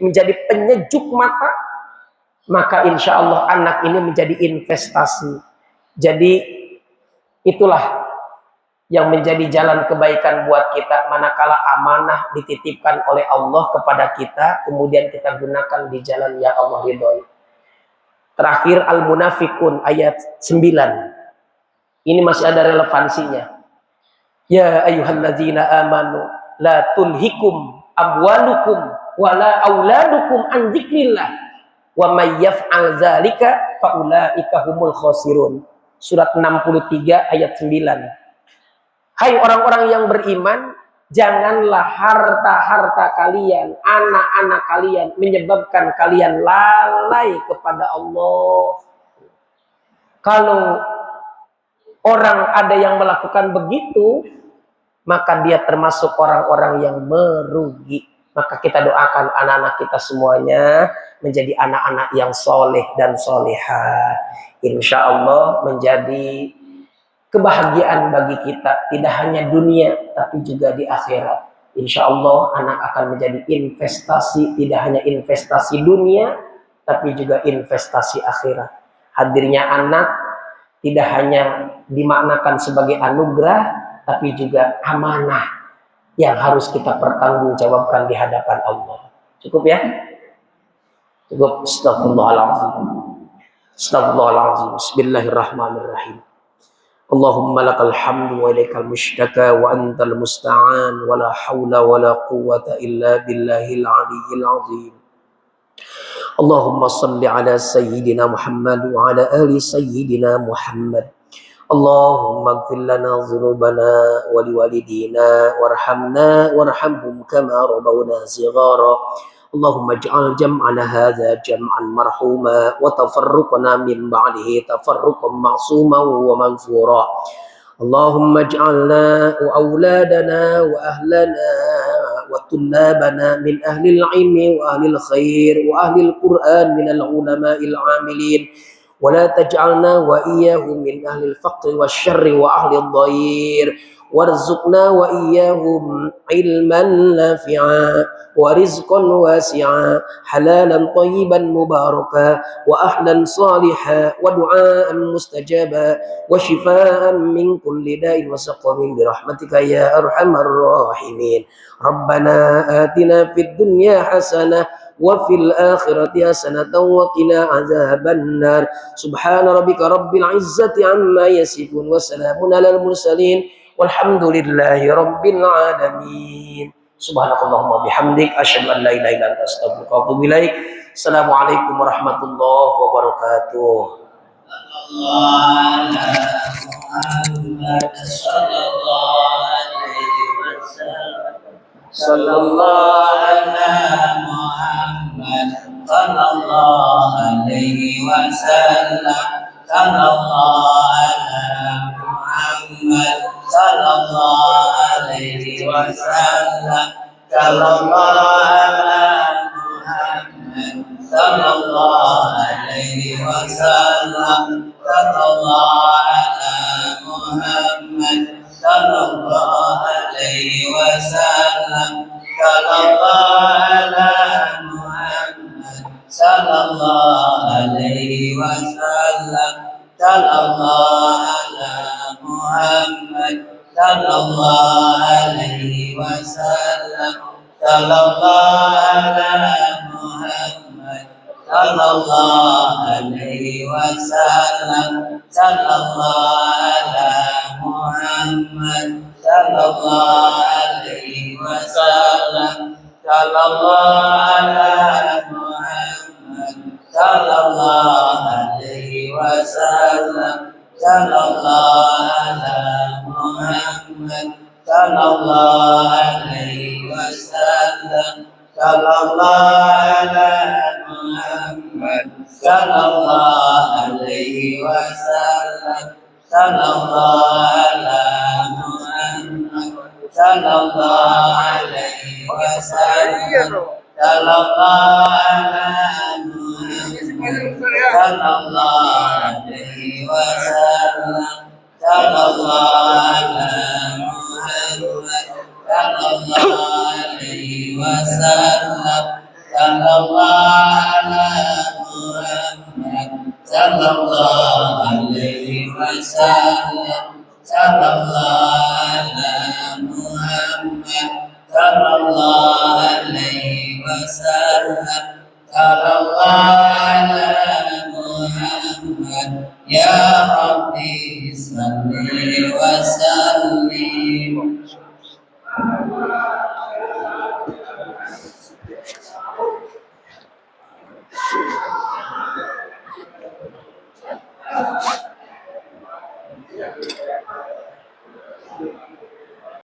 menjadi penyejuk mata, maka insya Allah anak ini menjadi investasi. Jadi itulah yang menjadi jalan kebaikan buat kita, manakala amanah dititipkan oleh Allah kepada kita, kemudian kita gunakan di jalan yang Allah ridhoi. Terakhir Al-Munafikun ayat 9. Ini masih ada relevansinya. Ya ayyuhalladzina amanu la tulhikum amwalukum wala auladukum an dzikrillah wa may yaf'al dzalika faulaika humul khasirun. Surat 63 ayat 9. Hai orang-orang yang beriman, janganlah harta-harta kalian, anak-anak kalian menyebabkan kalian lalai kepada Allah. Kalau orang ada yang melakukan begitu, maka dia termasuk orang-orang yang merugi. Maka kita doakan anak-anak kita semuanya menjadi anak-anak yang soleh dan soleha. Insya Allah menjadi kebahagiaan bagi kita, tidak hanya dunia tapi juga di akhirat. Insya Allah anak akan menjadi investasi, tidak hanya investasi dunia tapi juga investasi akhirat. Hadirnya anak tidak hanya dimaknakan sebagai anugerah tapi juga amanah yang harus kita pertanggungjawabkan di hadapan Allah. Cukup ya? Cukup. Astagfirullahaladzim. Astagfirullahaladzim. Bismillahirrahmanirrahim. Allahumma lakal hamdu wa ilaikal mushtaka wa antal musta'an wa la hawla wa la quwwata illa billahil aliyyil azim. Allahumma salli ala sayyidina Muhammad wa ala ali sayyidina Muhammad. Allahumma ighfir lana dhunubana wa liwalidina warhamna warhamhum kama rabawna shighara. Allahumma ij'al jam'ana hadha jam'an marhuma wa tafarruqna min ba'dihi tafarruqan ma'suman wa maghfura. Allahumma ij'alna wa awladana wa ahlana wa tullabana min ahli al-'ilmi wa ahli al-khair wa ahli al-Qur'an min al-ulama'il 'amilin. ولا تجعلنا وإياهم من أهل الفقر والشر وأهل الضير وارزقنا وإياهم علما نافعا ورزقا واسعا حلالا طيبا مباركا وأهلا صالحا ودعاء مستجابا وشفاء من كل داء وسقم برحمتك يا أرحم الراحمين. ربنا آتنا في الدنيا حسنة وفي الآخرة حسنة وقنا عذاب النار. سبحان ربك رب العزة عما يصفون وسلام على المرسلين والحمد لله رب العالمين. سبحانكاللهم وبحمدك أشهد أن لا إله إلا أنت أستغفرك وأتوب إليك. السلام عليكم ورحمة الله وبركاته. Sallallahu ala Muhammad, sallallahu alaihi wasallam, sallallahu ala Muhammad, sallallahu alaihi wasallam, sallallahu ala Muhammad, sallallahu alaihi wasallam, sallallahu ala Muhammad, sallallahu alaihi wasallam, sallallahu ala Muhammad, sallallahu alaihi wasallam, sallallahu ala Muhammad, sallallahu alaihi wasallam, sallallahu ala Muhammad, sallallahu alaihi wasallam, sallallahu ala Muhammad, sallallahu alaihi wasallam, sallallahu ala Muhammad, sallallahu alaihi wasallam, sallallahu ala Muhammad, sallallahu alaihi wasallam, sallallahu ala Muhammad, sallallahu alaihi wasallam, sallallahu ala Muhammad, sallallahu alaihi wasallam, sallallahu ala Muhammad, sallallahu alaihi wasallam, sallallahu ala Muhammad, sallallahu alaihi wasallam, sallallahu ala Muhammad, sallallahu alaihi wasallam, sallallahu ala Muhammad, sallallahu alaihi wasallam, sallallahu ala Muhammad. Ya Rabbi salli